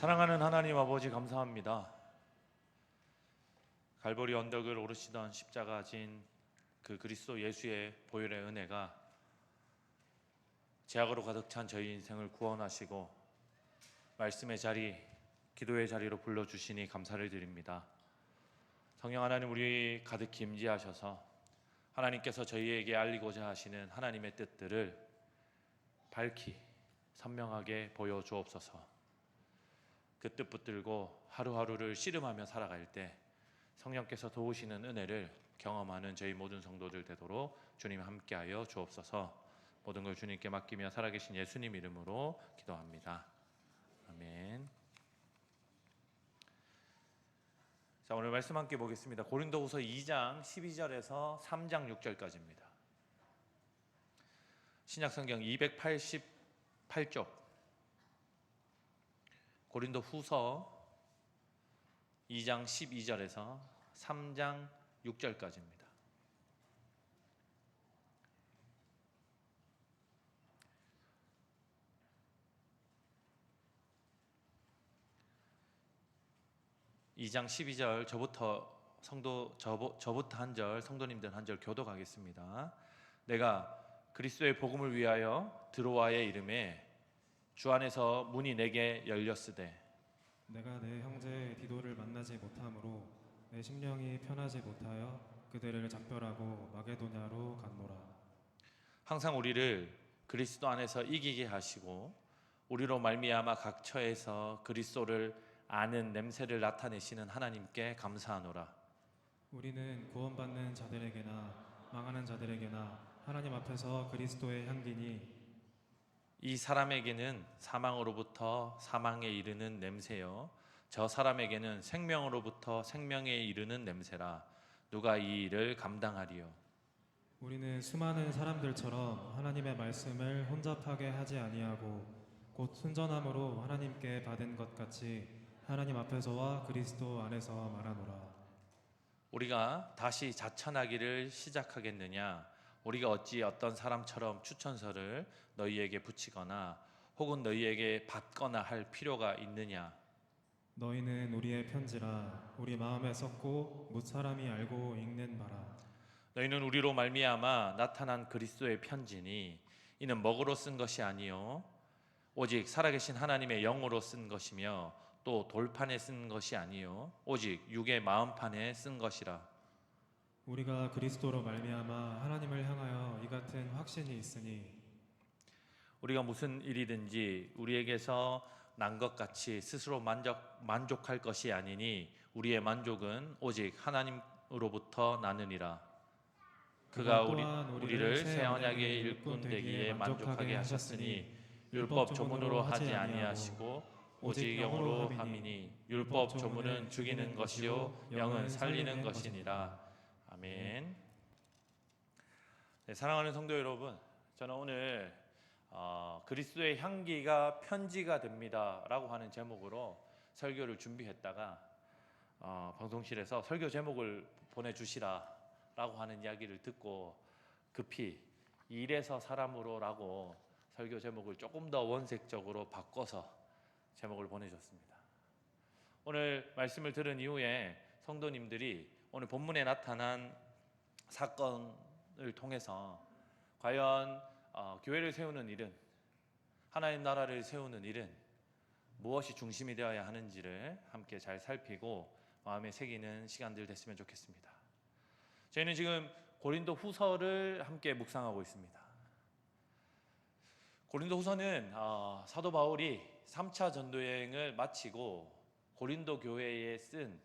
사랑하는 하나님 아버지, 감사합니다. 갈보리 언덕을 오르시던 십자가 진 그 그리스도 예수의 보혈의 은혜가 죄악으로 가득 찬 저희 인생을 구원하시고 말씀의 자리, 기도의 자리로 불러주시니 감사를 드립니다. 성령 하나님, 우리 가득히 임재하셔서 하나님께서 저희에게 알리고자 하시는 하나님의 뜻들을 밝히 선명하게 보여주옵소서. 그 뜻 붙들고 하루하루를 씨름하며 살아갈 때 성령께서 도우시는 은혜를 경험하는 저희 모든 성도들 되도록 주님 함께하여 주옵소서. 모든 걸 주님께 맡기며 살아계신 예수님 이름으로 기도합니다. 아멘. 자, 오늘 말씀 함께 보겠습니다. 고린도후서 2장 12절에서 3장 6절까지입니다. 신약성경 288쪽 고린도후서 2장 12절에서 3장 6절까지입니다. 이 장 12절 저부터 한 절, 성도님들 한 절 교독하겠습니다. 내가 그리스도의 복음을 위하여 드로아의 이름에 주 안에서 문이 내게 열렸으되 내가 내 형제 디도를 만나지 못함으로 내 심령이 편하지 못하여 그들을 작별하고 마게도냐로 갔노라. 항상 우리를 그리스도 안에서 이기게 하시고 우리로 말미암아 각 처에서 그리스도를 아는 냄새를 나타내시는 하나님께 감사하노라. 우리는 구원받는 자들에게나 망하는 자들에게나 하나님 앞에서 그리스도의 향기니 이 사람에게는 사망으로부터 사망에 이르는 냄새요 저 사람에게는 생명으로부터 생명에 이르는 냄새라. 누가 이 일을 감당하리요? 우리는 수많은 사람들처럼 하나님의 말씀을 혼잡하게 하지 아니하고 곧 순전함으로 하나님께 받은 것 같이 하나님 앞에서와 그리스도 안에서 말하노라. 우리가 다시 자천하기를 시작하겠느냐? 우리가 어찌 어떤 사람처럼 추천서를 너희에게 붙이거나 혹은 너희에게 받거나 할 필요가 있느냐? 너희는 우리의 편지라 우리 마음에 썼고 뭇 사람이 알고 읽는 바라. 너희는 우리로 말미암아 나타난 그리스도의 편지니 이는 먹으로 쓴 것이 아니요 오직 살아계신 하나님의 영으로 쓴 것이며 또 돌판에 쓴 것이 아니요 오직 육의 마음판에 쓴 것이라. 우리가 그리스도로 말미암아 하나님을 향하여 이 같은 확신이 있으니 우리가 무슨 일이든지 우리에게서 난 것 같이 스스로 만족할 것이 아니니 우리의 만족은 오직 하나님으로부터 나느니라. 그가 우리를 새 언약의 일꾼 되기에 만족하게 하셨으니 율법 조문으로 하지 아니하시고 오직 영으로 함이니 율법 조문은 죽이는 것이요 영은 살리는 것이니라. 아멘. 네, 사랑하는 성도 여러분, 저는 오늘 그리스도의 향기가 편지가 됩니다 라고 하는 제목으로 설교를 준비했다가 방송실에서 설교 제목을 보내주시라 라고 하는 이야기를 듣고 급히 일에서 사람으로 라고 설교 제목을 조금 더 원색적으로 바꿔서 제목을 보내줬습니다. 오늘 말씀을 들은 이후에 성도님들이 오늘 본문에 나타난 사건을 통해서 과연 교회를 세우는 일은, 하나님 나라를 세우는 일은 무엇이 중심이 되어야 하는지를 함께 잘 살피고 마음에 새기는 시간들 됐으면 좋겠습니다. 저희는 지금 고린도 후서를 함께 묵상하고 있습니다. 고린도 후서는 사도 바울이 3차 전도여행을 마치고 고린도 교회에 쓴,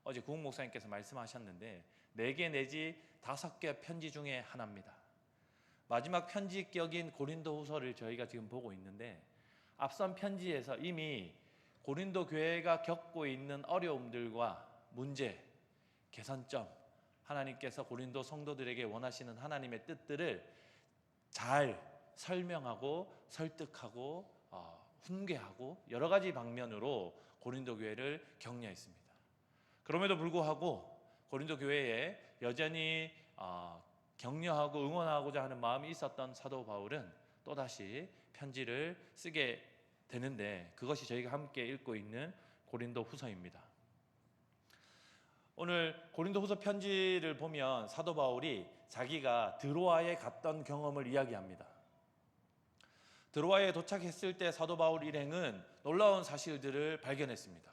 어제 구흥 목사님께서 말씀하셨는데 4개 내지 5개 편지 중에 하나입니다. 마지막 편지격인 고린도 후서를 저희가 지금 보고 있는데 앞선 편지에서 이미 고린도 교회가 겪고 있는 어려움들과 문제, 개선점, 하나님께서 고린도 성도들에게 원하시는 하나님의 뜻들을 잘 설명하고 설득하고 훈계하고 여러 가지 방면으로 고린도 교회를 격려했습니다. 그럼에도 불구하고 고린도 교회에 여전히 격려하고 응원하고자 하는 마음이 있었던 사도 바울은 또다시 편지를 쓰게 되는데 그것이 저희가 함께 읽고 있는 고린도 후서입니다. 오늘 고린도 후서 편지를 보면 사도 바울이 자기가 드로아에 갔던 경험을 이야기합니다. 드로아에 도착했을 때 사도 바울 일행은 놀라운 사실들을 발견했습니다.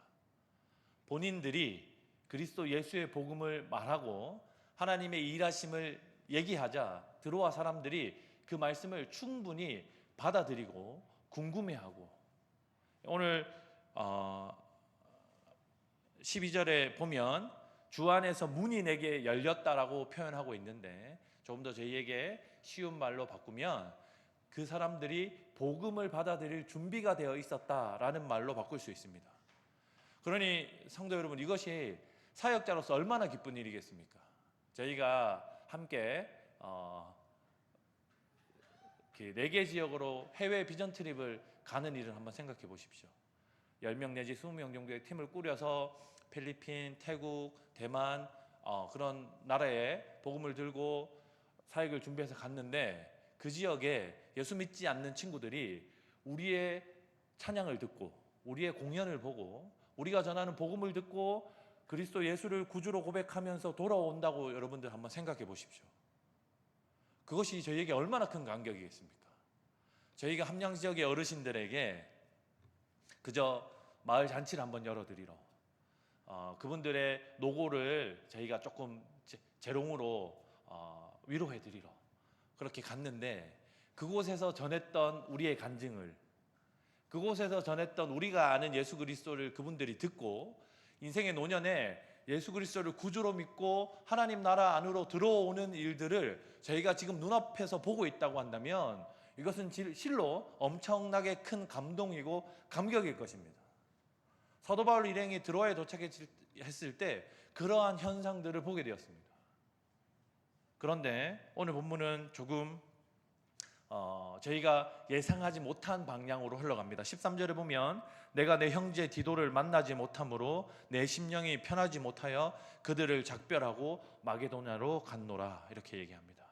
본인들이 그리스도 예수의 복음을 말하고 하나님의 일하심을 얘기하자 드로아 사람들이 그 말씀을 충분히 받아들이고 궁금해하고, 오늘 12절에 보면 주 안에서 문이 내게 열렸다라고 표현하고 있는데, 조금 더 저희에게 쉬운 말로 바꾸면 그 사람들이 복음을 받아들일 준비가 되어 있었다라는 말로 바꿀 수 있습니다. 그러니 성도 여러분, 이것이 사역자로서 얼마나 기쁜 일이겠습니까? 저희가 함께 4개 지역으로 해외 비전 트립을 가는 일을 한번 생각해 보십시오. 10명 내지 20명 정도의 팀을 꾸려서 필리핀, 태국, 대만 그런 나라에 복음을 들고 사역을 준비해서 갔는데, 그 지역에 예수 믿지 않는 친구들이 우리의 찬양을 듣고 우리의 공연을 보고 우리가 전하는 복음을 듣고 그리스도 예수를 구주로 고백하면서 돌아온다고 여러분들 한번 생각해 보십시오. 그것이 저희에게 얼마나 큰 감격이겠습니까? 저희가 함양 지역의 어르신들에게 그저 마을 잔치를 한번 열어드리러, 그분들의 노고를 저희가 조금 재롱으로 위로해드리러 그렇게 갔는데, 그곳에서 전했던 우리의 간증을, 그곳에서 전했던 우리가 아는 예수 그리스도를 그분들이 듣고 인생의 노년에 예수 그리스도를 구주로 믿고 하나님 나라 안으로 들어오는 일들을 저희가 지금 눈앞에서 보고 있다고 한다면 이것은 실로 엄청나게 큰 감동이고 감격일 것입니다. 사도 바울 일행이 드로아에 도착했을 때 그러한 현상들을 보게 되었습니다. 그런데 오늘 본문은 조금 저희가 예상하지 못한 방향으로 흘러갑니다. 13절에 보면 내가 내 형제 디도를 만나지 못함으로 내 심령이 편하지 못하여 그들을 작별하고 마게도냐로 갔노라, 이렇게 얘기합니다.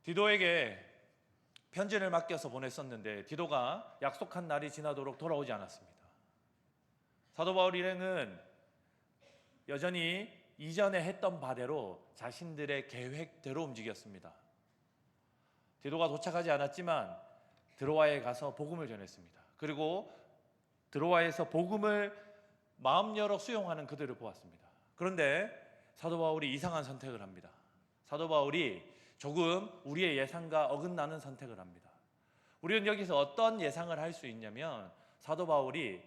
디도에게 편지를 맡겨서 보냈었는데 디도가 약속한 날이 지나도록 돌아오지 않았습니다. 사도 바울 일행은 여전히 이전에 했던 바대로 자신들의 계획대로 움직였습니다. 디도가 도착하지 않았지만 드로아에 가서 복음을 전했습니다. 그리고 드로아에서 복음을 마음 열어 수용하는 그들을 보았습니다. 그런데 사도 바울이 이상한 선택을 합니다. 사도 바울이 조금 우리의 예상과 어긋나는 선택을 합니다. 우리는 여기서 어떤 예상을 할 수 있냐면, 사도 바울이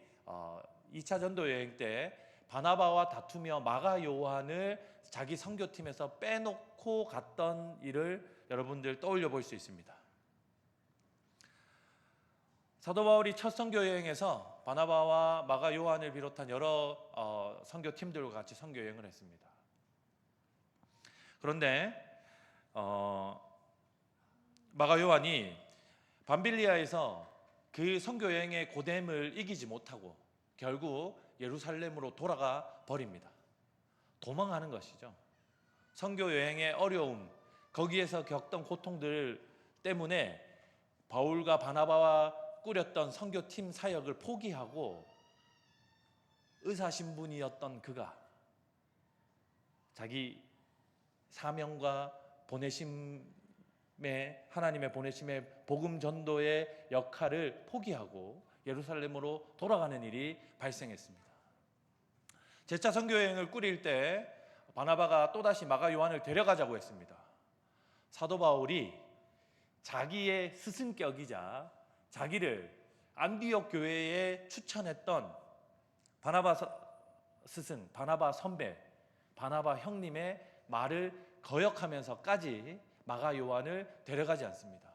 2차 전도 여행 때 바나바와 다투며 마가 요한을 자기 선교팀에서 빼놓고 갔던 일을 여러분들 떠올려 볼 수 있습니다. 사도 바울이 첫 선교 여행에서 바나바와 마가 요한을 비롯한 여러 선교팀들과 같이 선교 여행을 했습니다. 그런데 마가 요한이 밤빌리아에서 그 선교 여행의 고됨을 이기지 못하고 결국 예루살렘으로 돌아가 버립니다. 도망하는 것이죠. 선교 여행의 어려움, 거기에서 겪던 고통들 때문에 바울과 바나바와 꾸렸던 선교팀 사역을 포기하고 의사신분이었던 그가 자기 사명과 하나님의 보내심의 복음 전도의 역할을 포기하고 예루살렘으로 돌아가는 일이 발생했습니다. 제차 선교 여행을 꾸릴 때 바나바가 또다시 마가 요한을 데려가자고 했습니다. 사도 바울이 자기의 스승격이자 자기를 안디옥 교회에 추천했던 바나바 스승, 바나바 선배, 바나바 형님의 말을 거역하면서까지 마가 요한을 데려가지 않습니다.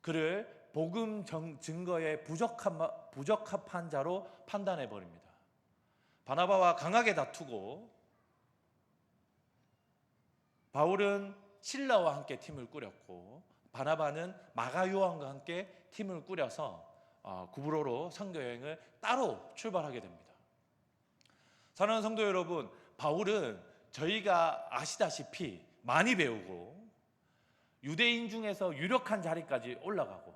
그를 복음 증거에 부적합한 자로 판단해 버립니다. 바나바와 강하게 다투고 바울은 실라와 함께 팀을 꾸렸고 바나바는 마가 요한과 함께 팀을 꾸려서 구브로로 선교 여행을 따로 출발하게 됩니다. 사랑하는 성도 여러분, 바울은 저희가 아시다시피 많이 배우고 유대인 중에서 유력한 자리까지 올라가고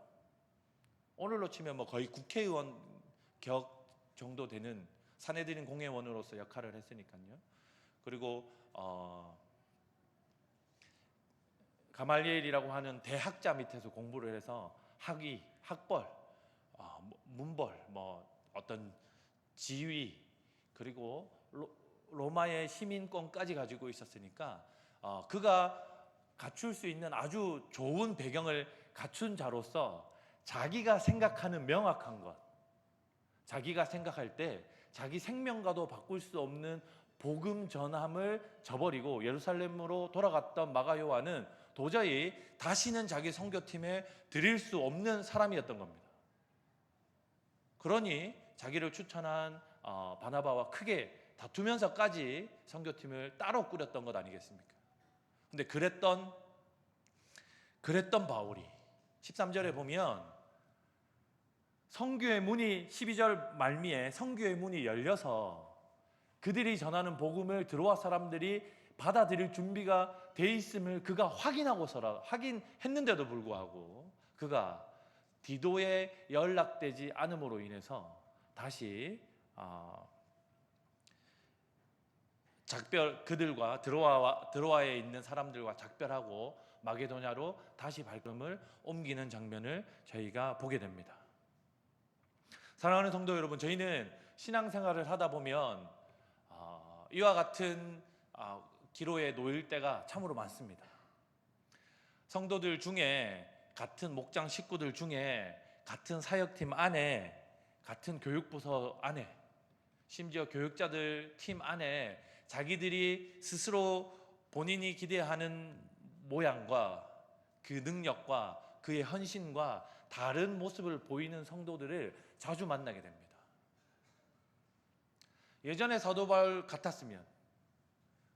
오늘로 치면 뭐 거의 국회의원 격 정도 되는 사내들인 공회원으로서 역할을 했으니까요. 그리고 가말리엘이라고 하는 대학자 밑에서 공부를 해서 학위, 학벌, 문벌, 뭐 어떤 지위, 그리고 로마의 시민권까지 가지고 있었으니까 그가 갖출 수 있는 아주 좋은 배경을 갖춘 자로서 자기가 생각하는 명확한 것, 자기가 생각할 때 자기 생명과도 바꿀 수 없는 복음 전함을 저버리고 예루살렘으로 돌아갔던 마가 요한은 도저히 다시는 자기 선교팀에 들일 수 없는 사람이었던 겁니다. 그러니 자기를 추천한 바나바와 크게 다투면서까지 선교팀을 따로 꾸렸던 것 아니겠습니까? 근데 그랬던 바울이 13절에 보면 선교의 문이 12절 말미에 선교의 문이 열려서 그들이 전하는 복음을 들어와 사람들이 받아들일 준비가 돼 있음을 그가 확인했는데도 불구하고 그가 디도에 연락되지 않음으로 인해서 다시 그들과 드로아에 있는 사람들과 작별하고 마게도냐로 다시 발걸음을 옮기는 장면을 저희가 보게 됩니다. 사랑하는 성도 여러분, 저희는 신앙생활을 하다 보면 이와 같은 기로에 놓일 때가 참으로 많습니다. 성도들 중에, 같은 목장 식구들 중에, 같은 사역팀 안에, 같은 교육부서 안에, 심지어 교육자들 팀 안에 자기들이 스스로 본인이 기대하는 모양과 그 능력과 그의 헌신과 다른 모습을 보이는 성도들을 자주 만나게 됩니다. 예전에 사도 바울 같았으면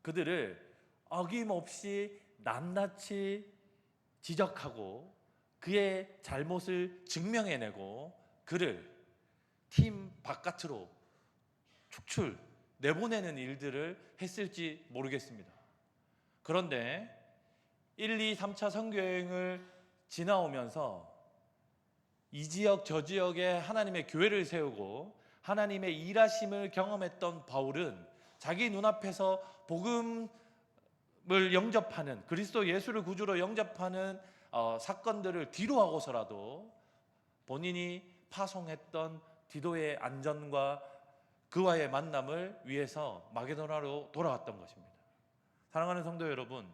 그들을 어김없이 낱낱이 지적하고 그의 잘못을 증명해내고 그를 팀 바깥으로 내보내는 일들을 했을지 모르겠습니다. 그런데 1, 2, 3차 선교여행을 지나오면서 이 지역 저 지역에 하나님의 교회를 세우고 하나님의 일하심을 경험했던 바울은 자기 눈앞에서 복음을 영접하는, 그리스도 예수를 구주로 영접하는 사건들을 뒤로하고서라도 본인이 파송했던 디도의 안전과 그와의 만남을 위해서 마게도나로 돌아갔던 것입니다. 사랑하는 성도 여러분,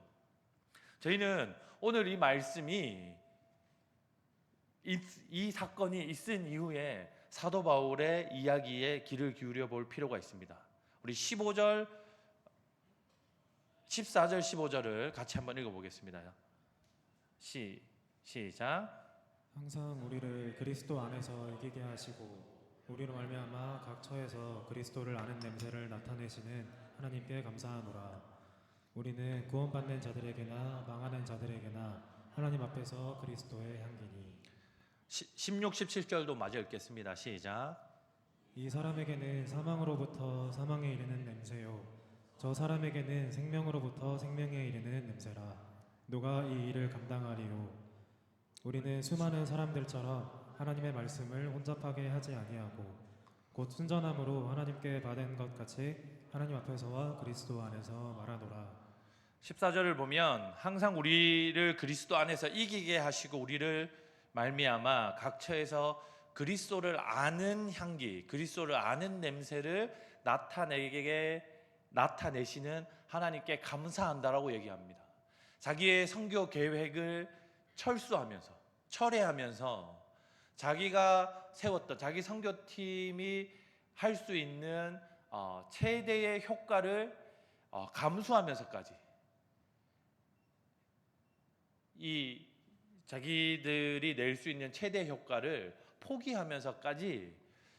저희는 오늘 이 말씀이 이 사건이 있은 이후에 사도 바울의 이야기에 귀를 기울여 볼 필요가 있습니다. 우리 14절 15절을 같이 한번 읽어보겠습니다. 시작. 항상 우리를 그리스도 안에서 이기게 하시고 우리로 말미암아 각 처에서 그리스도를 아는 냄새를 나타내시는 하나님께 감사하노라. 우리는 구원받는 자들에게나 망하는 자들에게나 하나님 앞에서 그리스도의 향기니. 16, 17절도 마저 읽겠습니다. 시작. 이 사람에게는 사망으로부터 사망에 이르는 냄새요 저 사람에게는 생명으로부터 생명에 이르는 냄새라. 누가 이 일을 감당하리요. 우리는 수많은 사람들처럼 하나님의 말씀을 혼잡하게 하지 아니하고 곧 순전함으로 하나님께 받은 것 같이 하나님 앞에서와 그리스도 안에서 말하노라. 14절을 보면 항상 우리를 그리스도 안에서 이기게 하시고 우리를 말미암아 각 처에서 그리스도를 아는 향기, 그리스도를 아는 냄새를 나타내시는 하나님께 감사한다라고 얘기합니다. 자기의 선교 계획을 철회하면서 자기가 세웠던 자기 선교팀이 할 수 있는 최대의 효과를 감수하면서까지 이 자기들이 낼 수 있는 최대 효과를 포기하면서까지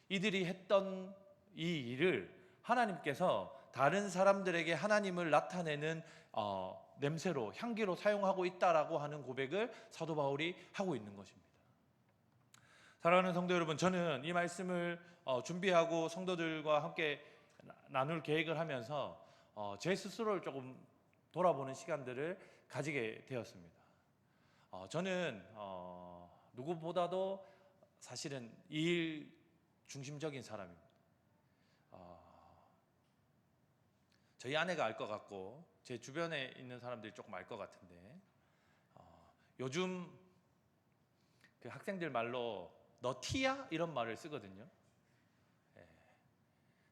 이들이 했던 이 일을 하나님께서 다른 사람들에게 하나님을 나타내는 냄새로, 향기로 사용하고 있다라고 하는 고백을 사도 바울이 하고 있는 것입니다. 사랑하는 성도 여러분, 저는 이 말씀을 준비하고 성도들과 함께 나눌 계획을 하면서 제 스스로를 조금 돌아보는 시간들을 가지게 되었습니다. 저는 누구보다도 사실은 일 중심적인 사람입니다. 저희 아내가 알 것 같고 제 주변에 있는 사람들이 조금 알 것 같은데 요즘 그 학생들 말로 너 티야? 이런 말을 쓰거든요. 예.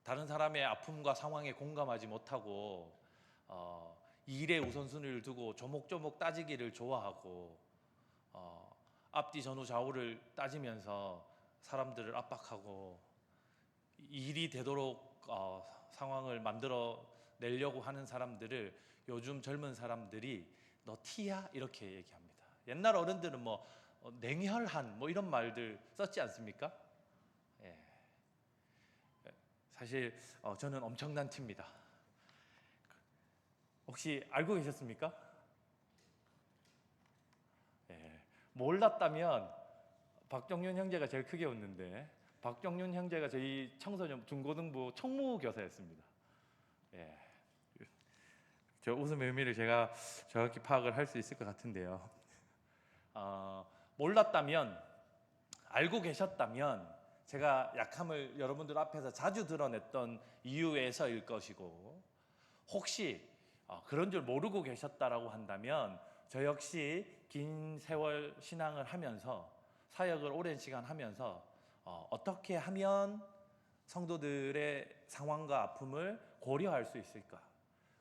다른 사람의 아픔과 상황에 공감하지 못하고 일에 우선순위를 두고 조목조목 따지기를 좋아하고 앞뒤 전후 좌우를 따지면서 사람들을 압박하고 일이 되도록 상황을 만들어 내려고 하는 사람들을 요즘 젊은 사람들이 너 티야? 이렇게 얘기합니다. 옛날 어른들은 뭐 냉혈한 뭐 이런 말들 썼지 않습니까? 예. 사실 저는 엄청난 티입니다. 혹시 알고 계셨습니까? 예. 몰랐다면 박정윤 형제가 제일 크게 웃는데 박정윤 형제가 저희 청소년 중고등부 총무교사였습니다. 예. 저 웃음의 의미를 제가 정확히 파악을 할 수 있을 것 같은데요. 몰랐다면, 알고 계셨다면 제가 약함을 여러분들 앞에서 자주 드러냈던 이유에서일 것이고, 혹시 그런 줄 모르고 계셨다라고 한다면 저 역시 긴 세월 신앙을 하면서 사역을 오랜 시간 하면서 어떻게 하면 성도들의 상황과 아픔을 고려할 수 있을까?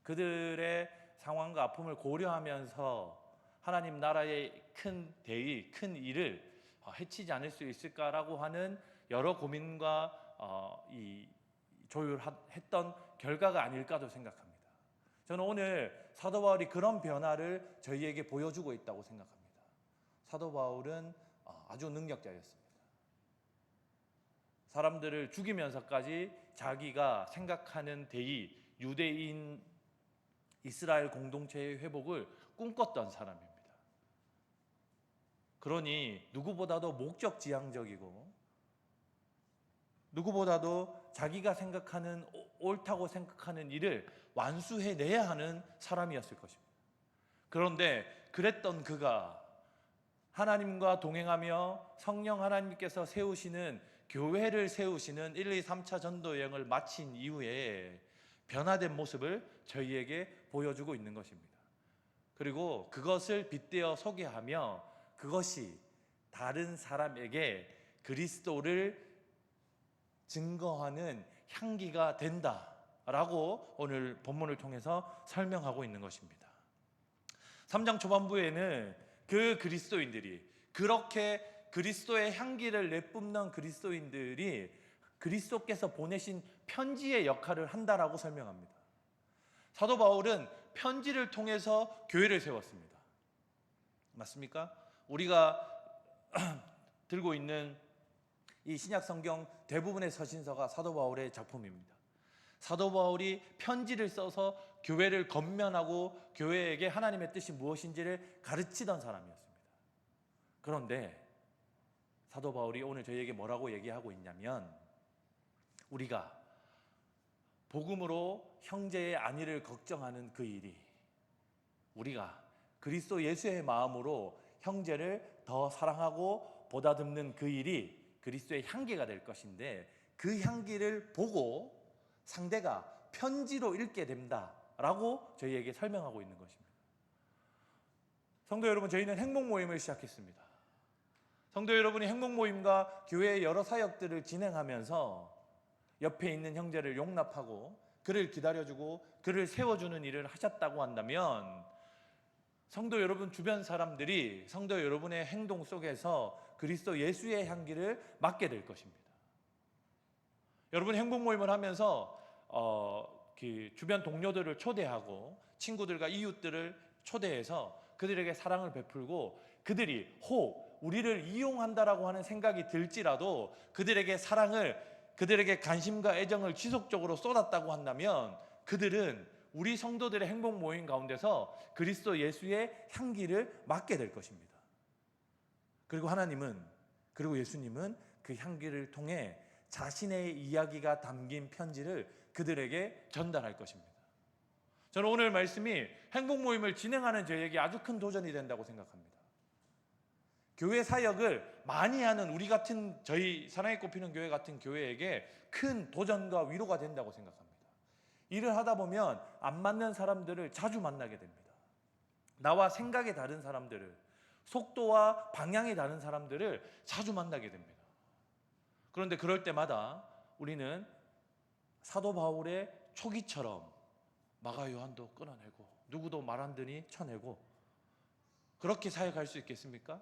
그들의 상황과 아픔을 고려하면서 하나님 나라의 큰 대의, 큰 일을 해치지 않을 수 있을까라고 하는 여러 고민과 조율했던 결과가 아닐까도 생각합니다. 저는 오늘 사도 바울이 그런 변화를 저희에게 보여주고 있다고 생각합니다. 사도 바울은 아주 능력자였습니다. 사람들을 죽이면서까지 자기가 생각하는 대의, 유대인 이스라엘 공동체의 회복을 꿈꿨던 사람입니다. 그러니 누구보다도 목적지향적이고 누구보다도 자기가 생각하는 옳다고 생각하는 일을 완수해내야 하는 사람이었을 것입니다. 그런데 그랬던 그가 하나님과 동행하며 성령 하나님께서 세우시는 교회를 세우시는 1, 2, 3차 전도 여행을 마친 이후에 변화된 모습을 저희에게 보여주고 있는 것입니다. 그리고 그것을 빗대어 소개하며 그것이 다른 사람에게 그리스도를 증거하는 향기가 된다라고 오늘 본문을 통해서 설명하고 있는 것입니다. 3장 초반부에는 그 그리스도인들이 그렇게 그리스도의 향기를 내뿜는 그리스도인들이 그리스도께서 보내신 편지의 역할을 한다라고 설명합니다. 사도 바울은 편지를 통해서 교회를 세웠습니다. 맞습니까? 우리가 들고 있는 이 신약 성경 대부분의 서신서가 사도 바울의 작품입니다. 사도 바울이 편지를 써서 교회를 건면하고 교회에게 하나님의 뜻이 무엇인지를 가르치던 사람이었습니다. 그런데 사도 바울이 오늘 저희에게 뭐라고 얘기하고 있냐면 우리가 복음으로 형제의 안위를 걱정하는 그 일이 우리가 그리스도 예수의 마음으로 형제를 더 사랑하고 보다듬는 그 일이 그리스도의 향기가 될 것인데 그 향기를 보고 상대가 편지로 읽게 된다라고 저희에게 설명하고 있는 것입니다. 성도 여러분, 저희는 행복 모임을 시작했습니다. 성도 여러분이 행복 모임과 교회의 여러 사역들을 진행하면서 옆에 있는 형제를 용납하고 그를 기다려주고 그를 세워주는 일을 하셨다고 한다면 성도 여러분 주변 사람들이 성도 여러분의 행동 속에서 그리스도 예수의 향기를 맡게 될 것입니다. 여러분 행복 모임을 하면서 주변 동료들을 초대하고 친구들과 이웃들을 초대해서 그들에게 사랑을 베풀고 그들이 혹 우리를 이용한다라고 하는 생각이 들지라도 그들에게 사랑을 그들에게 관심과 애정을 지속적으로 쏟았다고 한다면 그들은 우리 성도들의 행복 모임 가운데서 그리스도 예수의 향기를 맡게 될 것입니다. 그리고 하나님은 그리고 예수님은 그 향기를 통해 자신의 이야기가 담긴 편지를 그들에게 전달할 것입니다. 저는 오늘 말씀이 행복 모임을 진행하는 저에게 아주 큰 도전이 된다고 생각합니다. 교회 사역을 많이 하는 우리 같은 저희 사랑에 꼽히는 교회 같은 교회에게 큰 도전과 위로가 된다고 생각합니다. 일을 하다 보면 안 맞는 사람들을 자주 만나게 됩니다. 나와 생각이 다른 사람들을, 속도와 방향이 다른 사람들을 자주 만나게 됩니다. 그런데 그럴 때마다 우리는 사도 바울의 초기처럼 마가 요한도 끌어내고 누구도 말 안 듣니 쳐내고 그렇게 사역할 수 있겠습니까?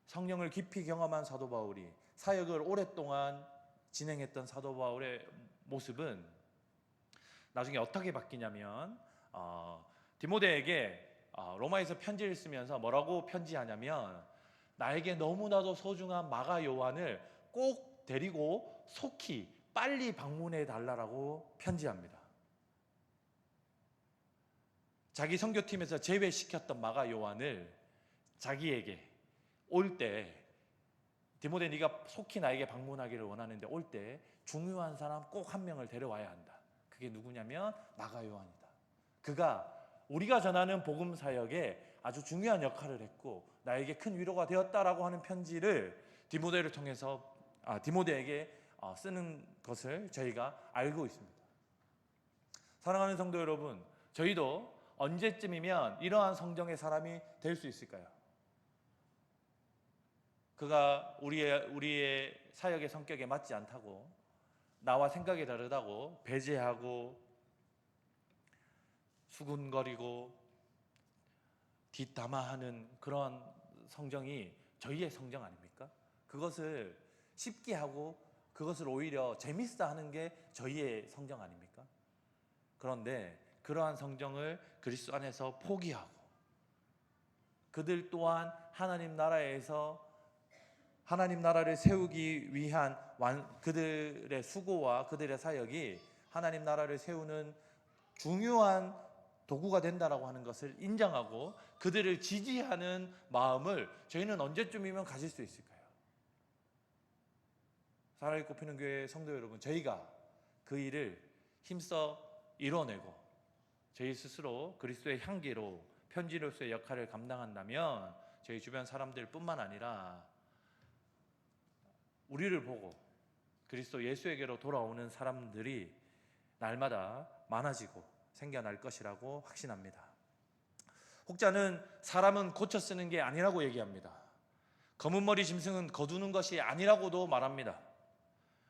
성령을 깊이 경험한 사도 바울이 사역을 오랫동안 진행했던 사도 바울의 모습은 나중에 어떻게 바뀌냐면 디모데에게 로마에서 편지를 쓰면서 뭐라고 편지하냐면 나에게 너무나도 소중한 마가 요한을 꼭 데리고 속히 빨리 방문해 달라고 편지합니다. 자기 선교팀에서 제외시켰던 마가 요한을 자기에게 올 때 디모데 네가 속히 나에게 방문하기를 원하는데 올 때 중요한 사람 꼭 한 명을 데려와야 한다. 그게 누구냐면 마가 요한이다. 그가 우리가 전하는 복음 사역에 아주 중요한 역할을 했고 나에게 큰 위로가 되었다라고 하는 편지를 디모데를 통해서 디모데에게 쓰는 것을 저희가 알고 있습니다. 사랑하는 성도 여러분, 저희도 언제쯤이면 이러한 성정의 사람이 될 수 있을까요? 그가 우리의 사역의 성격에 맞지 않다고, 나와 생각이 다르다고 배제하고 수군거리고 뒷담화하는 그런 성정이 저희의 성정 아닙니까? 그것을 쉽게 하고 그것을 오히려 재밌어 하는 게 저희의 성정 아닙니까? 그런데 그러한 성정을 그리스도 안에서 포기하고 그들 또한 하나님 나라에서 하나님 나라를 세우기 위한 그들의 수고와 그들의 사역이 하나님 나라를 세우는 중요한 도구가 된다라고 하는 것을 인정하고 그들을 지지하는 마음을 저희는 언제쯤이면 가질 수 있을까요? 사랑이 꼽히는 교회 성도 여러분, 저희가 그 일을 힘써 이뤄내고 저희 스스로 그리스도의 향기로 편지로서의 역할을 감당한다면 저희 주변 사람들뿐만 아니라 우리를 보고 그리스도 예수에게로 돌아오는 사람들이 날마다 많아지고 생겨날 것이라고 확신합니다. 혹자는 사람은 고쳐 쓰는 게 아니라고 얘기합니다. 검은 머리 짐승은 거두는 것이 아니라고도 말합니다.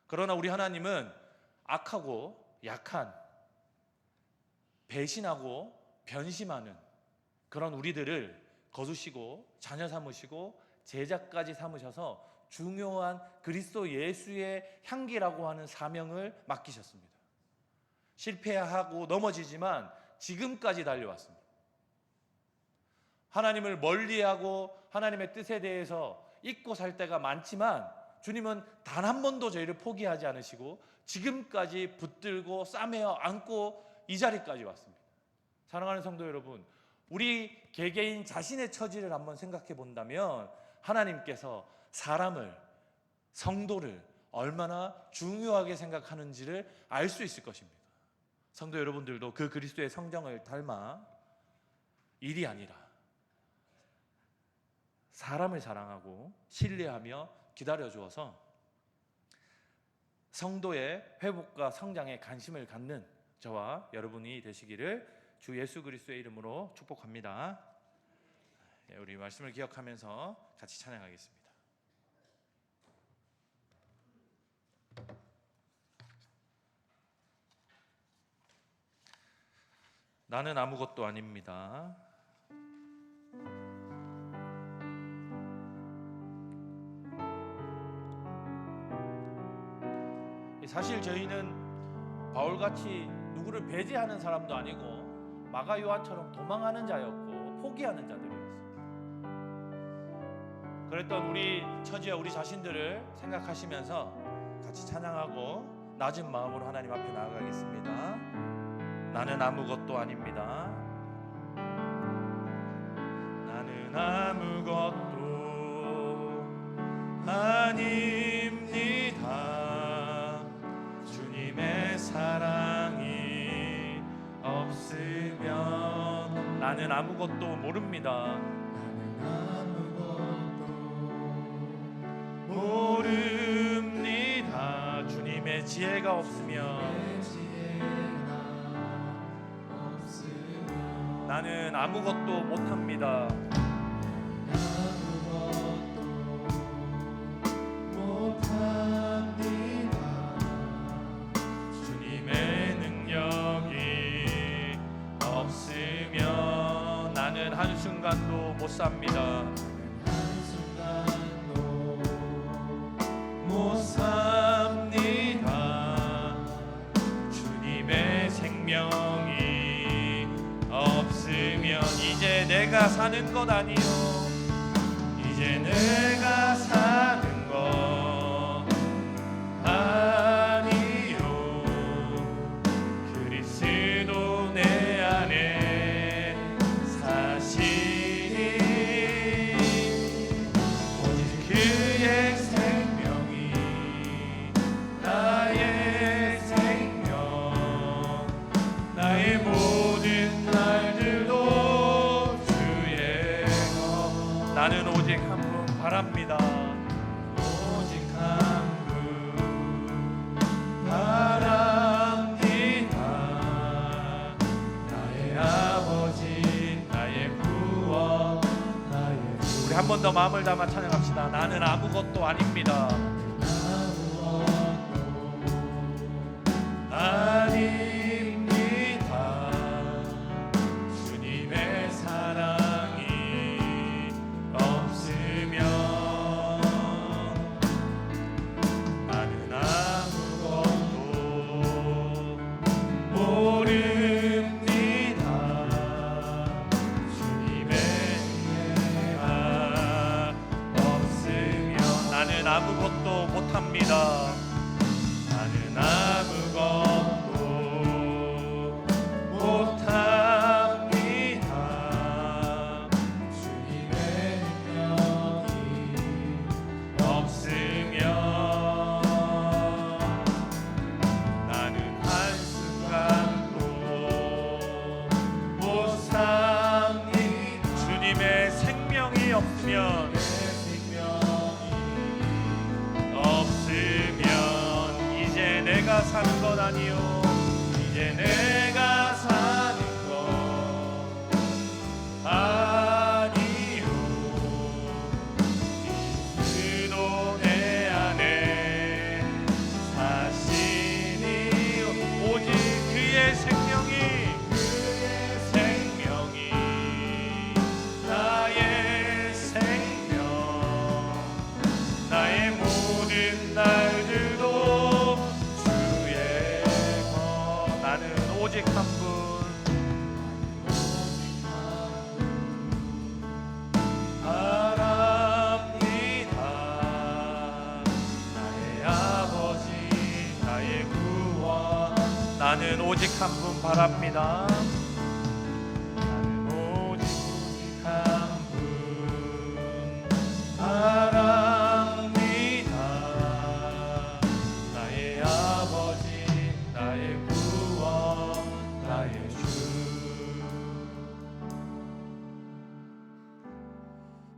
그러나 우리 하나님은 악하고 약한, 배신하고 변심하는 그런 우리들을 거두시고 자녀 삼으시고 제자까지 삼으셔서 중요한 그리스도 예수의 향기라고 하는 사명을 맡기셨습니다. 실패하고 넘어지지만 지금까지 달려왔습니다. 하나님을 멀리하고 하나님의 뜻에 대해서 잊고 살 때가 많지만 주님은 단 한 번도 저희를 포기하지 않으시고 지금까지 붙들고 싸매어 안고 이 자리까지 왔습니다. 사랑하는 성도 여러분, 우리 개개인 자신의 처지를 한번 생각해 본다면 하나님께서 사람을, 성도를 얼마나 중요하게 생각하는지를 알 수 있을 것입니다. 성도 여러분들도 그 그리스도의 성정을 닮아 일이 아니라 사람을 사랑하고 신뢰하며 기다려주어서 성도의 회복과 성장에 관심을 갖는 저와 여러분이 되시기를 주 예수 그리스도의 이름으로 축복합니다. 우리 말씀을 기억하면서 같이 찬양하겠습니다. 나는 아무것도 아닙니다. 사실 저희는 바울같이 누구를 배제하는 사람도 아니고 마가 요한처럼 도망하는 자였고 포기하는 자들이었습니다. 그랬던 우리 처지와 우리 자신들을 생각하시면서 같이 찬양하고 낮은 마음으로 하나님 앞에 나아가겠습니다. 나는 아무것도 아닙니다. 나는 아무것도 아닙니다. 주님의 사랑이 없으면 나는 아무것도 모릅니다. 나는 아무것도 지혜가 없으면 나는 아무것도 못합니다. 주님의 능력이 없으면 나는 한순간도 못 삽니다. 못 삽니다. 주님의 생명이 없으면 이제 내가 사는 것 아니요, 이제 내가 사는 것 아니요, 그리스도 내 안에 사시니 오직 그의 생명이 나의 생명, 나의 모든 날들도 주의 것. 나는 오직 한 분 바랍니다. 오직 한 분 바랍니다. 나의 아버지, 나의 구원, 나의 주. 우리 한 번 더 마음을 담아 찬양합시다. 나는 아무것도 아닙니다. 아닙니다. 주님의 사랑이 없으면 나는 아무것도 모릅니다. 주님의 은혜가 없으면 나는 아무것도 못합니다. 나는 아무것도 못합니다. 주님의 능력이 없으면 나는 한순간도 못 삽니다. 주님의 생명이 없으면 이제 내가 사는 것 아니요, 이제 내가 사는 것 아니요, 그리스도 내 안에 사시니 오직 그의 생명이 나의 생명, 나의 모든 날들도 오직 한 분 바랍니다. 나의 아버지, 나의 구원. 나는 오직 한 분 바랍니다. 나는 오직 한 분 바랍니다. 나의 아버지, 나의 구원, 나의 주.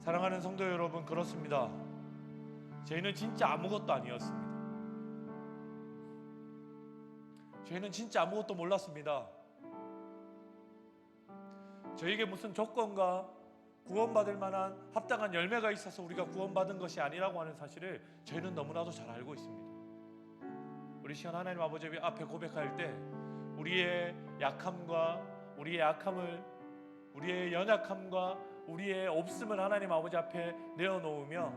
사랑하는 성도 여러분, 그렇습니다. 저희는 진짜 아무것도 아니었습니다. 저희는 진짜 아무것도 몰랐습니다. 저에게 무슨 조건과 구원받을 만한 합당한 열매가 있어서 우리가 구원받은 것이 아니라고 하는 사실을 저희는 너무나도 잘 알고 있습니다. 우리 시원 하나님 아버지 앞에 고백할 때 우리의 약함과 우리의 악함을, 우리의 연약함과 우리의 없음을 하나님 아버지 앞에 내어놓으며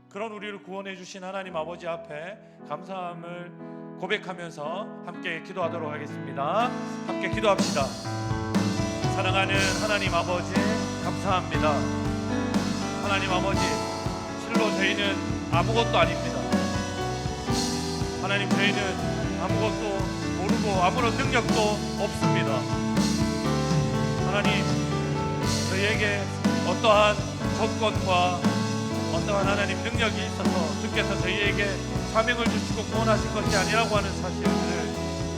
그런 우리를 구원해 주신 하나님 아버지 앞에 감사함을 고백하면서 함께 기도하도록 하겠습니다. 함께 기도합시다. 사랑하는 하나님 아버지, 감사합니다. 하나님 아버지, 실로 저희는 아무것도 아닙니다. 하나님, 저희는 아무것도 모르고 아무런 능력도 없습니다. 하나님, 저희에게 어떠한 조건과 어떠한 하나님 능력이 있어서 주께서 저희에게 사명을 주시고 구원하신 것이 아니라고 하는 사실을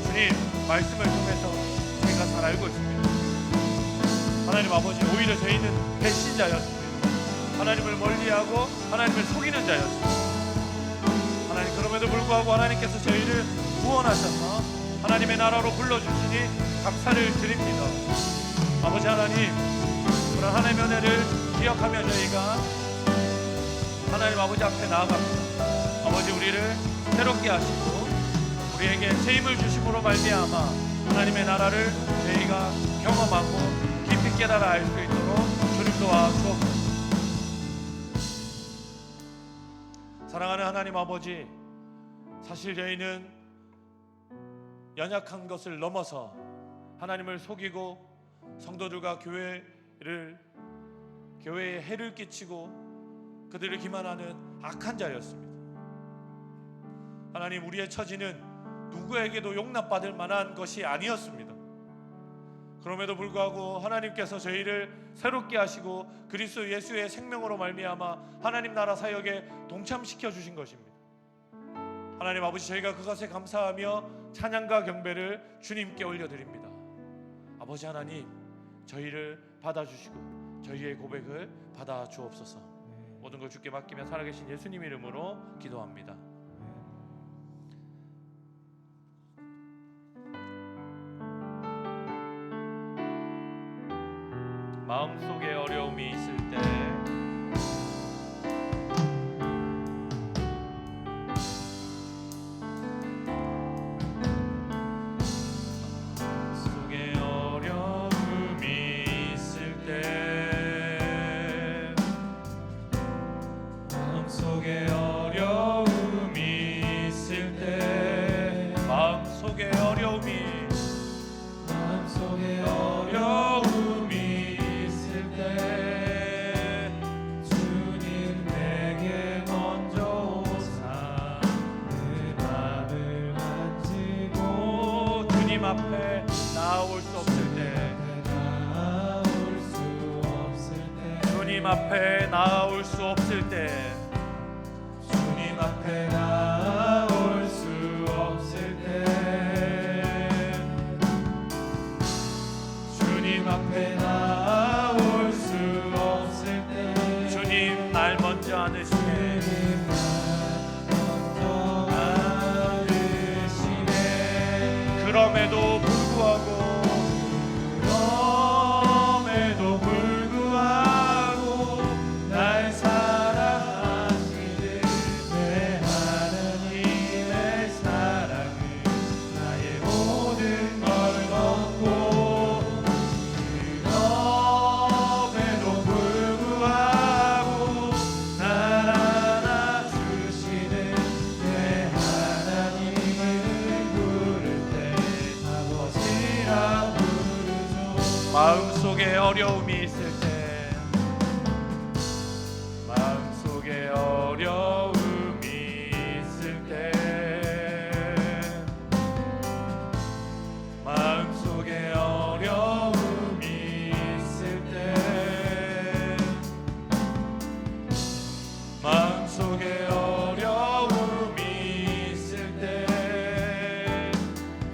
주님 말씀을 통해서 저희가 잘 알고 있습니다. 하나님 아버지, 오히려 저희는 배신자였습니다. 하나님을 멀리하고 하나님을 속이는 자였습니다. 하나님, 그럼에도 불구하고 하나님께서 저희를 구원하셔서 하나님의 나라로 불러주시니 감사를 드립니다. 아버지 하나님, 그런 하나님의 은혜를 기억하며 저희가 하나님 아버지 앞에 나아갑니다. 아버지, 우리를 새롭게 하시고 우리에게 새 힘을 주심으로 말미암아 하나님의 나라를 저희가 경험하고 깊이 깨달아 알 수 있도록 주님 도와주옵소서. 사랑하는 하나님 아버지, 사실 저희는 연약한 것을 넘어서 하나님을 속이고 성도들과 교회에 해를 끼치고 그들을 기만하는 악한 자였습니다. 하나님, 우리의 처지는 누구에게도 용납받을 만한 것이 아니었습니다. 그럼에도 불구하고 하나님께서 저희를 새롭게 하시고 그리스도 예수의 생명으로 말미암아 하나님 나라 사역에 동참시켜 주신 것입니다. 하나님 아버지, 저희가 그것에 감사하며 찬양과 경배를 주님께 올려드립니다. 아버지 하나님, 저희를 받아주시고 저희의 고백을 받아주옵소서. 모든 걸 주께 맡기며 살아계신 예수님 이름으로 기도합니다. 마음속에 어려움이 있을 때 앞에 나올 수 없을 때, 주님 앞에 나올 수 없을 때, 주님 앞에 나올 수 없을 때, 주님 앞에 나올 수 없을 때, 주님 날 먼저 안으시네. 그럼에도 불구하고 날 사랑하시는 내 하나님의 사랑은 나의 모든 걸 덮고, 그럼에도 불구하고 날 안아주시는 내 하나님을 부를 때 아버지라 부르죠. 마음속에 어려움이 있을 때, 마음속에 어려움이 있을 때, 마음속에 어려움이 있을 때, 마음속에 어려움이 있을 때,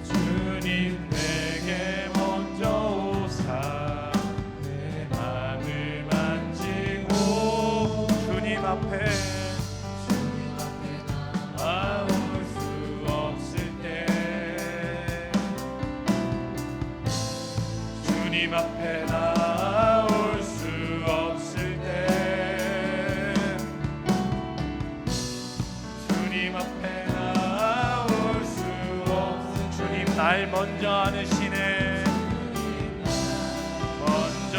주님 내게 먼저 오사 내 맘을 만지고, 주님 앞에 나올 수 없을 때, 주님 앞에 나올 수 없을 때, 주님 앞에 나올 수 없을 때, 주님 날 먼저 안으시네. 먼저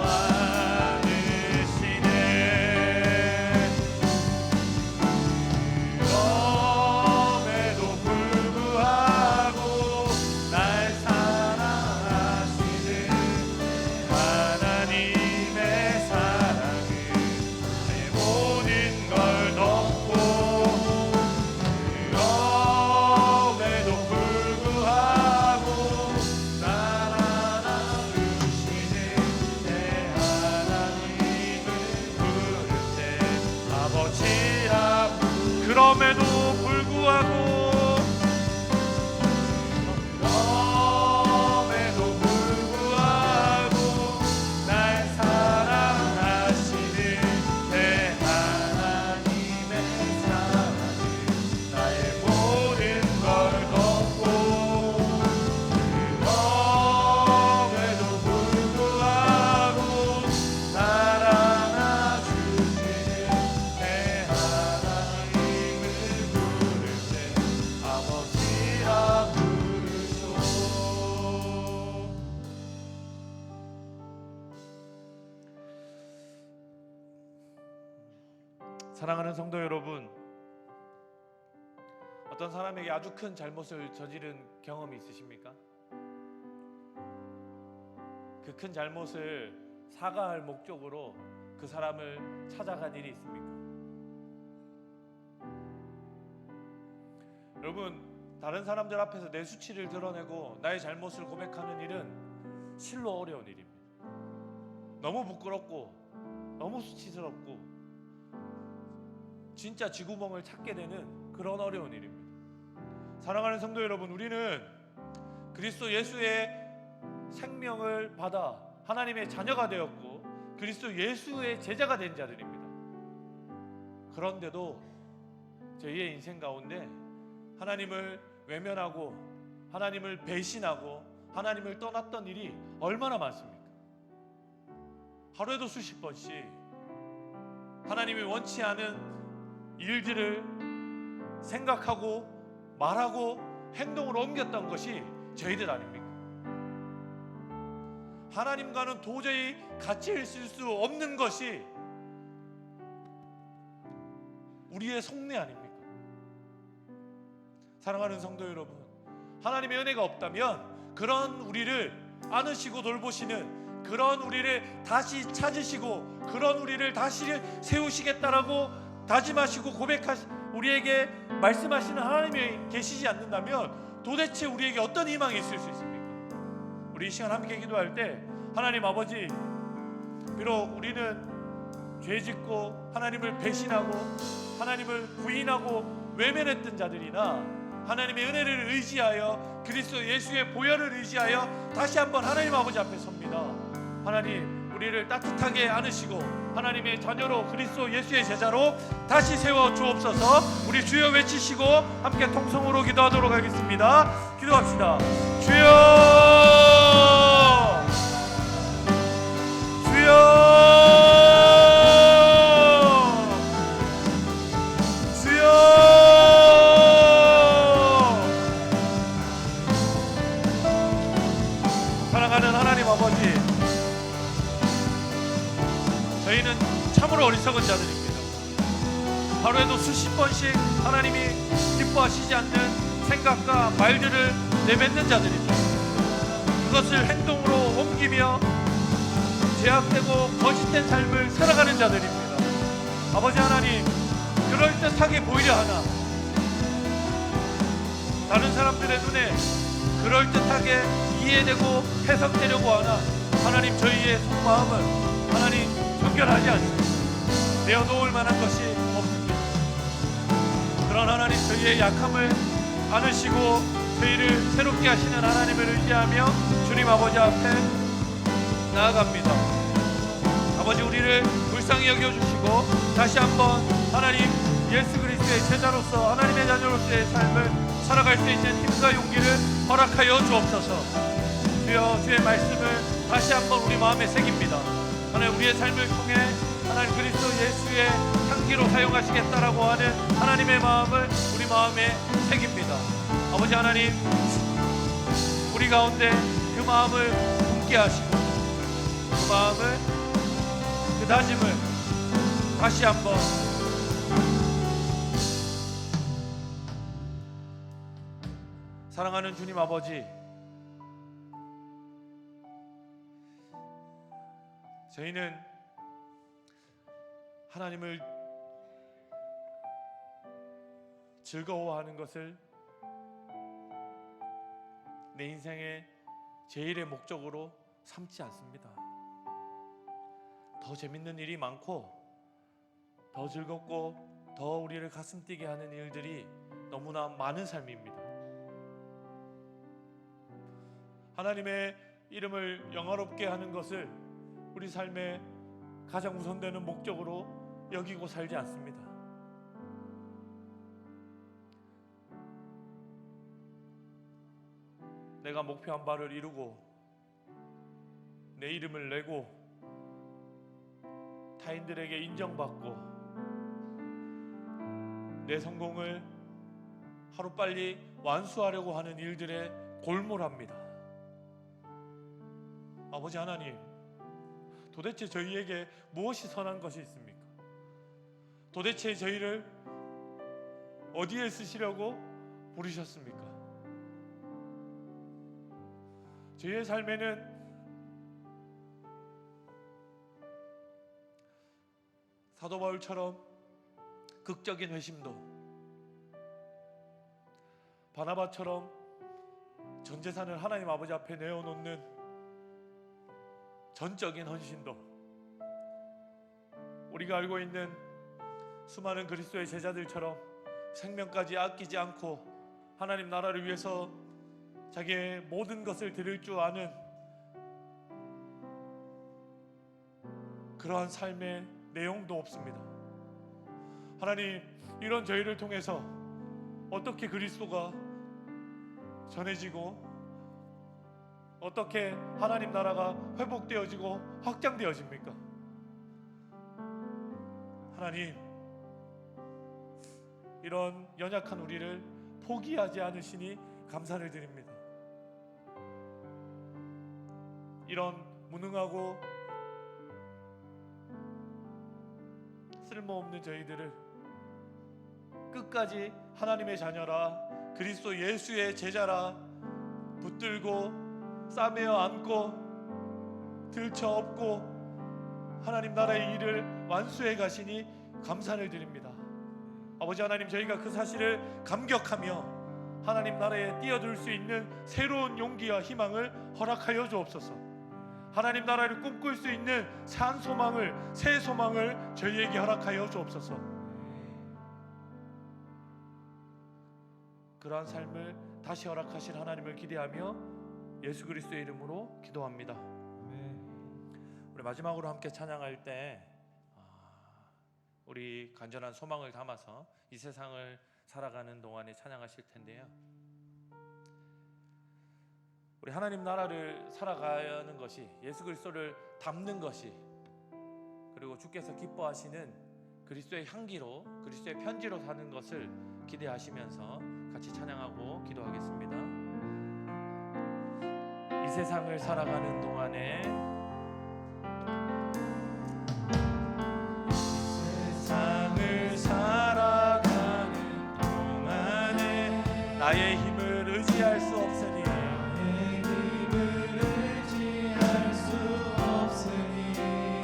안으시네. 그럼에도 불구하고 날 사랑하시는 하나님의 사랑은 내 모든 걸 덮고, 그럼에도 불구하고 날 사랑하는 성도 여러분, 어떤 사람에게 아주 큰 잘못을 저지른 경험이 있으십니까? 그 큰 잘못을 사과할 목적으로 그 사람을 찾아간 일이 있습니까? 여러분, 다른 사람들 앞에서 내 수치를 드러내고 나의 잘못을 고백하는 일은 실로 어려운 일입니다. 너무 부끄럽고 너무 수치스럽고 진짜 쥐구멍을 찾게 되는 그런 어려운 일입니다. 사랑하는 성도 여러분, 우리는 그리스도 예수의 생명을 받아 하나님의 자녀가 되었고 그리스도 예수의 제자가 된 자들입니다. 그런데도 저희의 인생 가운데 하나님을 외면하고 하나님을 배신하고 하나님을 떠났던 일이 얼마나 많습니까? 하루에도 수십 번씩 하나님이 원치 않은 일들을 생각하고 말하고 행동으로 옮겼던 것이 저희들 아닙니까? 하나님과는 도저히 같이 있을 수 없는 것이 우리의 속내 아닙니까? 사랑하는 성도 여러분, 하나님의 은혜가 없다면 그런 우리를 안으시고 돌보시는, 그런 우리를 다시 찾으시고 그런 우리를 다시 세우시겠다라고 다짐하시고 우리에게 말씀하시는 하나님이 계시지 않는다면 도대체 우리에게 어떤 희망이 있을 수 있습니까? 우리 이 시간 함께 기도할 때 하나님 아버지, 비록 우리는 죄짓고 하나님을 배신하고 하나님을 부인하고 외면했던 자들이나 하나님의 은혜를 의지하여 그리스도 예수의 보혈을 의지하여 다시 한번 하나님 아버지 앞에 섭니다. 하나님, 우리를 따뜻하게 안으시고 하나님의 자녀로 그리스도 예수의 제자로 다시 세워 주옵소서. 우리 주여 외치시고 함께 통성으로 기도하도록 하겠습니다. 기도합시다. 주여, 주여, 사랑하는 하나님 아버지, 저희는 참으로 어리석은 자들입니다. 하루에도 수십 번씩 하나님이 기뻐하시지 않는 생각과 말들을 내뱉는 자들입니다. 그것을 행동으로 옮기며 제약되고 거짓된 삶을 살아가는 자들입니다. 아버지 하나님, 그럴듯하게 보이려 하나 다른 사람들의 눈에 그럴듯하게 이해되고 해석되려고 하나 하나님, 저희의 속마음은 하나님 정결하지 않습니다. 내어놓을 만한 것이 없습니다. 그런 하나님, 저희의 약함을 안으시고 저희를 새롭게 하시는 하나님을 의지하며 주님 아버지 앞에 나아갑니다. 아버지, 우리를 불쌍히 여겨주시고 다시 한번 하나님 예수 그리스도의 제자로서 하나님의 자녀로서의 삶을 살아갈 수 있는 힘과 용기를 허락하여 주옵소서. 주여, 주의 말씀을 다시 한번 우리 마음에 새깁니다. 하나님, 우리의 삶을 통해 하나님 그리스도 예수의 향기로 사용하시겠다라고 하는 하나님의 마음을 우리 마음에 새깁니다. 아버지 하나님, 우리 가운데 그 마음을 품게 하시고 그 마음을, 그 다짐을 다시 한번 사랑하는 주님 아버지, 저희는 하나님을 즐거워하는 것을 내 인생의 제일의 목적으로 삼지 않습니다. 더 재밌는 일이 많고 더 즐겁고 더 우리를 가슴 뛰게 하는 일들이 너무나 많은 삶입니다. 하나님의 이름을 영화롭게 하는 것을 우리 삶의 가장 우선되는 목적으로 여기고 살지 않습니다. 내가 목표한 바를 이루고 내 이름을 내고 타인들에게 인정받고 내 성공을 하루빨리 완수하려고 하는 일들에 골몰합니다. 아버지 하나님, 도대체 저희에게 무엇이 선한 것이 있습니까? 도대체 저희를 어디에 쓰시려고 부르셨습니까? 저희의 삶에는 사도 바울처럼 극적인 회심도, 바나바처럼 전 재산을 하나님 아버지 앞에 내어놓는 전적인 헌신도, 우리가 알고 있는 수많은 그리스도의 제자들처럼 생명까지 아끼지 않고 하나님 나라를 위해서 자기의 모든 것을 드릴 줄 아는 그러한 삶의 내용도 없습니다. 하나님, 이런 저희를 통해서 어떻게 그리스도가 전해지고 어떻게 하나님 나라가 회복되어지고 확장되어집니까? 하나님, 이런 연약한 우리를 포기하지 않으시니 감사를 드립니다. 이런 무능하고 쓸모없는 저희들을 끝까지 하나님의 자녀라, 그리스도 예수의 제자라 붙들고 싸매어 안고 들쳐업고 하나님 나라의 일을 완수해 가시니 감사를 드립니다. 아버지 하나님, 저희가 그 사실을 감격하며 하나님 나라에 뛰어들 수 있는 새로운 용기와 희망을 허락하여 주옵소서. 하나님 나라를 꿈꿀 수 있는 산 소망을, 새 소망을 저희에게 허락하여 주옵소서. 그러한 삶을 다시 허락하실 하나님을 기대하며 예수 그리스도의 이름으로 기도합니다. 우리 마지막으로 함께 찬양할 때 우리 간절한 소망을 담아서 이 세상을 살아가는 동안에 찬양하실 텐데요, 우리 하나님 나라를 살아가는 것이, 예수 그리스도를 담는 것이, 그리고 주께서 기뻐하시는 그리스도의 향기로, 그리스도의 편지로 사는 것을 기대하시면서 같이 찬양하고 기도하겠습니다. 이 세상을 살아가는 동안에, 세상을 살아가는 동안에 나의 힘을 의지할 수 없으니,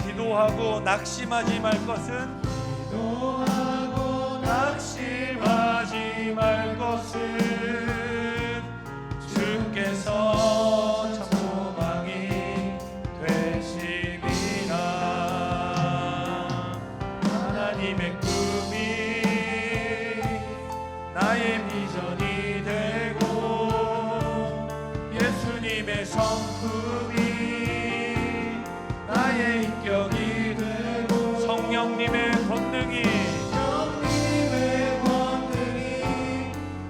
기도하고 낙심하지 말 것은, 기도하고 낙심하지 말 것은 주께서 참 소망이 되심이라. 하나님의 꿈이 나의 비전이 되고 예수님의 성품이 나의 인격이 되고 성령님의 권능이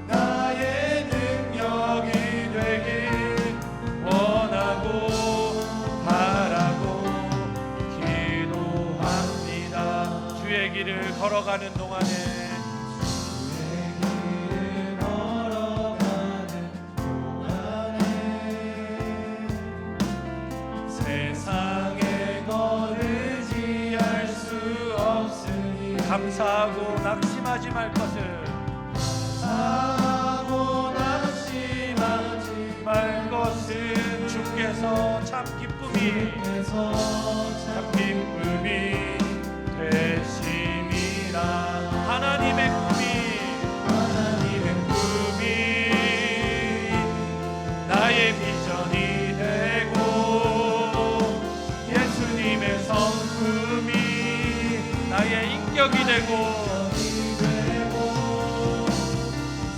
나의 능력이 되길 원하고 바라고 기도합니다. 주의 길을 걸어가는 동안에, 감사하고 낙심하지 말 것을, 감사하고 낙심하지 말 것은 주께서 참 기쁨이 되심이라. 하나님의 꿈이 나의 비전이 되고 예수님의 성품이 나의 인격이 되고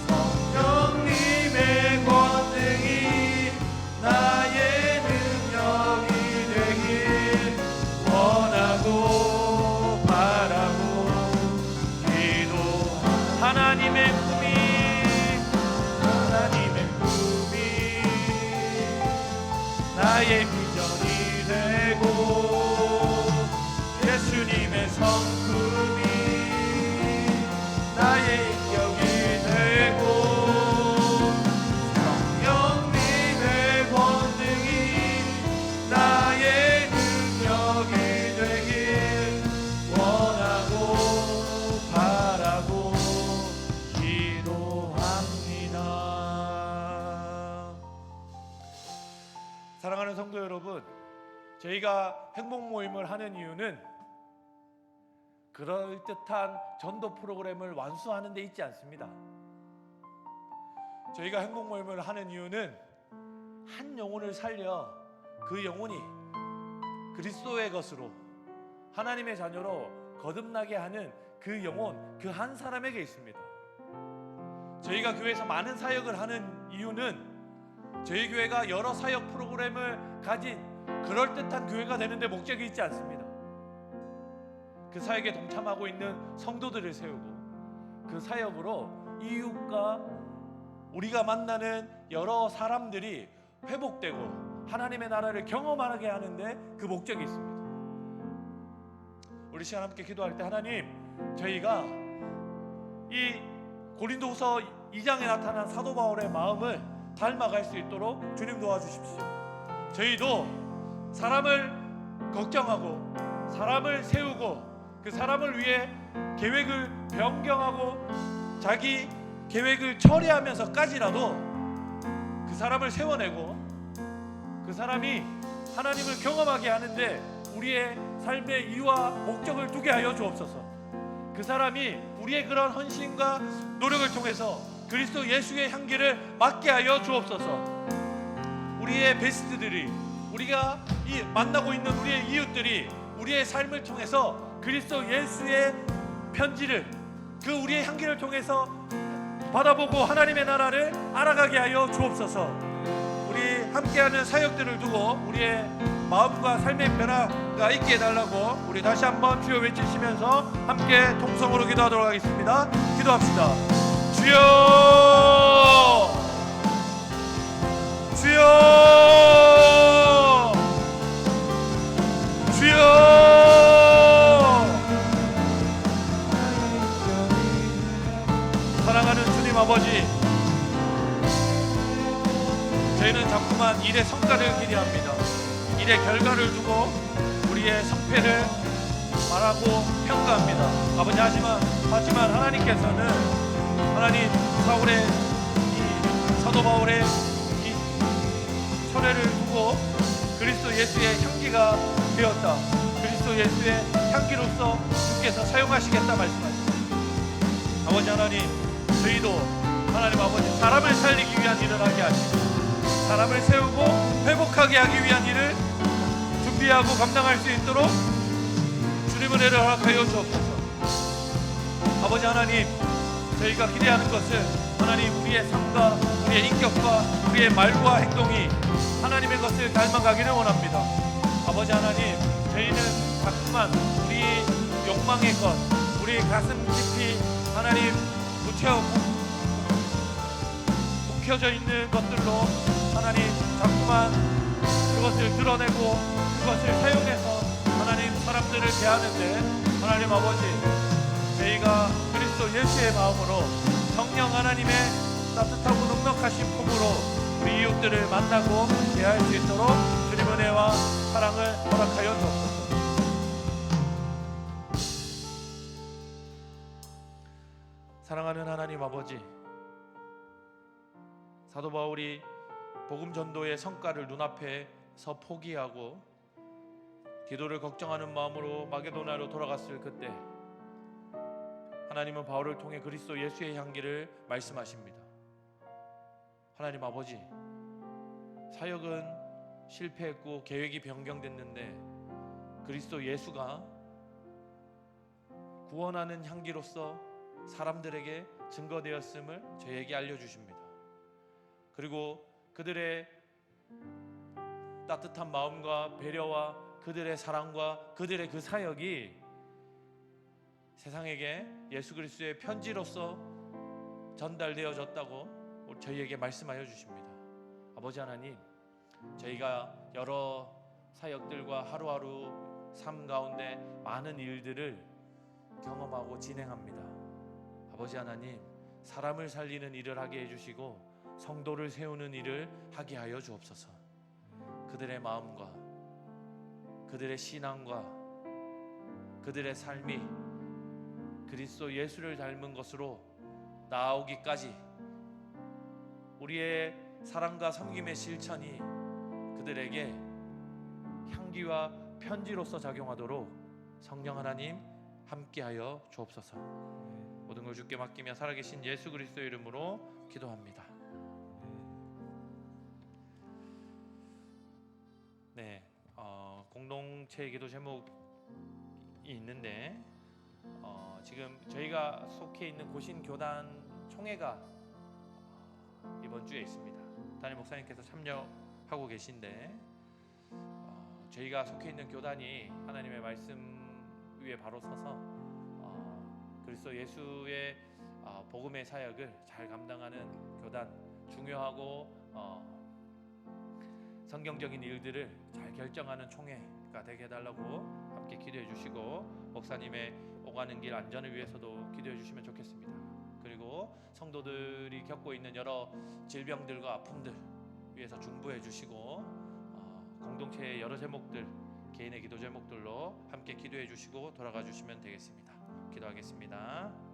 성령님의 권능이 나의 능력이 되길 원하고 바라고 기도합니다. 하나님의 꿈이 나의 비전이 되고 예수님의 성품이 나의 인격이 되고 성령님의 권능이 나의 능력이 되길 원하고 성도 여러분, 저희가 행복 모임을 하는 이유는 그럴듯한 전도 프로그램을 완수하는 데 있지 않습니다. 저희가 행복 모임을 하는 이유는 한 영혼을 살려 그 영혼이 그리스도의 것으로 하나님의 자녀로 거듭나게 하는 그 영혼, 그 한 사람에게 있습니다. 저희가 교회에서 많은 사역을 하는 이유는 저희 교회가 여러 사역 프로그램을 가진 그럴듯한 교회가 되는데 목적이 있지 않습니다. 그 사역에 동참하고 있는 성도들을 세우고 그 사역으로 이웃과 우리가 만나는 여러 사람들이 회복되고 하나님의 나라를 경험하게 하는데 그 목적이 있습니다. 우리 시간 함께 기도할 때 하나님, 저희가 이 고린도후서 2장에 나타난 사도 바울의 마음을 닮아갈 수 있도록 주님 도와주십시오. 저희도 사람을 걱정하고 사람을 세우고 그 사람을 위해 계획을 변경하고 자기 계획을 처리하면서까지라도 그 사람을 세워내고 그 사람이 하나님을 경험하게 하는데 우리의 삶의 이유와 목적을 두게 하여 주옵소서. 그 사람이 우리의 그런 헌신과 노력을 통해서 그리스도 예수의 향기를 맡게 하여 주옵소서. 우리의 베스트들이, 우리가 만나고 있는 우리의 이웃들이 우리의 삶을 통해서 그리스도 예수의 편지를, 그 우리의 향기를 통해서 받아보고 하나님의 나라를 알아가게 하여 주옵소서. 우리 함께하는 사역들을 두고 우리의 마음과 삶의 변화가 있게 해달라고 우리 다시 한번 주여 외치시면서 함께 통성으로 기도하도록 하겠습니다. 기도합시다. 주여, 주여, 주여. 사랑하는 주님 아버지, 저희는 자꾸만 일의 성과를 기대합니다. 일의 결과를 두고 우리의 성패를 말하고 평가합니다. 아버지, 하지만 하나님께서는 하나님 사울의 사도 바울의 이 철회를 두고 그리스도 예수의 향기가 되었다, 그리스도 예수의 향기로서 주께서 사용하시겠다 말씀하십니다. 아버지 하나님, 저희도 하나님 아버지 사람을 살리기 위한 일을 하게 하시고 사람을 세우고 회복하게 하기 위한 일을 준비하고 감당할 수 있도록 주님 은혜를 허락하여 주옵소서. 아버지 하나님, 저희가 기대하는 것은 하나님 우리의 삶과 우리의 인격과 우리의 말과 행동이 하나님의 것을 닮아가기를 원합니다. 아버지 하나님, 저희는 자꾸만 우리 욕망의 것, 우리 가슴 깊이 하나님 묵혀져 있는 것들로 하나님 자꾸만 그것을 드러내고 그것을 사용해서 하나님 사람들을 대하는데, 하나님 아버지, 저희가 그리스도 예수의 마음으로 성령 하나님의 따뜻하고 넉넉하신 품으로 우리 이웃들을 만나고 대할 수 있도록 주님 은혜와 사랑을 허락하여 주옵소서. 사랑하는 하나님 아버지, 사도 바울이 복음 전도의 성과를 눈앞에서 포기하고 디도를 걱정하는 마음으로 마게도나로 돌아갔을 그때 하나님은 바울을 통해 그리스도 예수의 향기를 말씀하십니다. 하나님 아버지, 사역은 실패했고 계획이 변경됐는데 그리스도 예수가 구원하는 향기로서 사람들에게 증거되었음을 저희에게 알려주십니다. 그리고 그들의 따뜻한 마음과 배려와 그들의 사랑과 그들의 그 사역이 세상에게 예수 그리스도의 편지로서 전달되어졌다고 저희에게 말씀하여 주십니다. 아버지 하나님, 저희가 여러 사역들과 하루하루 삶 가운데 많은 일들을 경험하고 진행합니다. 아버지 하나님, 사람을 살리는 일을 하게 해주시고 성도를 세우는 일을 하게 하여 주옵소서. 그들의 마음과 그들의 신앙과 그들의 삶이 그리스도 예수를 닮은 것으로 나아오기까지 우리의 사랑과 섬김의 실천이 그들에게 향기와 편지로서 작용하도록 성령 하나님 함께하여 주옵소서. 모든 걸 주께 맡기며 살아계신 예수 그리스도의 이름으로 기도합니다. 네, 공동체 기도 제목이 있는데 지금 저희가 속해 있는 고신교단 총회가 이번 주에 있습니다. 담임 목사님께서 참여하고 계신데 저희가 속해 있는 교단이 하나님의 말씀 위에 바로 서서 그리스도 예수의 복음의 사역을 잘 감당하는 교단, 중요하고 성경적인 일들을 잘 결정하는 총회가 되게 해달라고 함께 기도해 주시고, 목사님의 오가는 길 안전을 위해서도 기도해 주시면 좋겠습니다. 그리고 성도들이 겪고 있는 여러 질병들과 아픔들 위해서 중보해 주시고, 공동체의 여러 제목들, 개인의 기도 제목들로 함께 기도해 주시고 돌아가 주시면 되겠습니다. 기도하겠습니다.